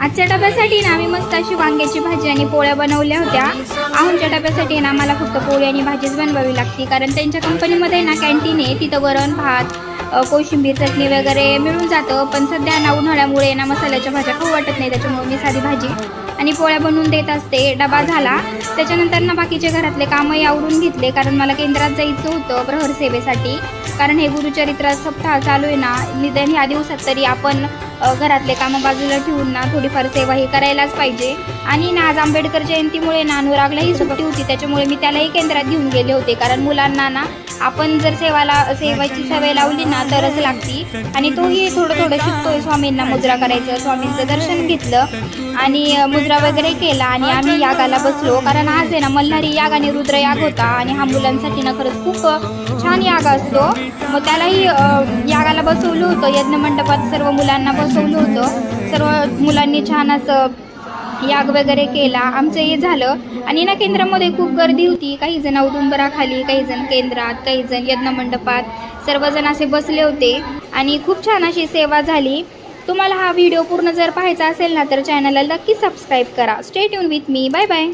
आजच्या डब्यासाठी ना आम्ही मस्त अशी वांग्याची भाजी आणि पोळ्या बनवल्या होत्या। आहोंच्या डब्यासाठी ना मला फक्त पोळी आणि भाजीच बनवावी लागते, कारण त्यांच्या कंपनीमध्ये ना कॅन्टीन आहे, तिथं वरण भात कोशिंबीर चटणी वगैरे मिळून जातं। पण सध्या ना उन्हाळ्यामुळे ना मसाल्याच्या भाज्या खाऊ वाटत नाही, त्याच्यामुळे मी साधी भाजी आणि पोळ्या बनवून देत असते। डबा झाला त्याच्यानंतर ना बाकीचे घरातले कामही आवरून घेतले, कारण मला केंद्रात जायचं होतं प्रहर सेवेसाठी। कारण हे गुरुचरित्र सप्ताह चालू आहे ना, निदान ह्या दिवसात तरी आपण घरातले कामं बाजूला ठेवून ना थोडीफार सेवा ही करायलाच पाहिजे। आणि ना आज आंबेडकर जयंतीमुळे ना अनुरागलाही सुट्टी होती, त्याच्यामुळे मी त्यालाही केंद्रात घेऊन गेले होते। कारण मुलांना ना आपण जर सेवाची सवय लावली ना तरच लागती। आणि तोही थोडं थोडं शिकतोय स्वामींना मुद्रा करायचं। स्वामींचं दर्शन घेतलं आणि मुद्रा वगैरे केला आणि आम्ही यागाला बसलो, कारण आज आहे ना मल्हारी याग आणि रुद्र याग होता आणि हा मुलांसाठी ना खरंच खूप छान याग असतो। मग त्यालाही यागाला बसवलं होतं, यज्ञ मंडपात सर्व मुलांना बसवलं होतं। सर्व मुलांनी छान असं याग वगैरे केला, आमचं हे झालं। आणि ना केंद्रामध्ये खूप गर्दी होती, काही जण औदुंबराखाली, काही जण केंद्रात, काही जण यज्ञ मंडपात, सर्वजण असे बसले होते आणि खूप छान अशी सेवा झाली। तुम्हाला हा व्हिडिओ पूर्ण जर पाहायचा असेल ना तर चॅनलला नक्की सबस्क्राईब करा। Stay tune with me, bye bye.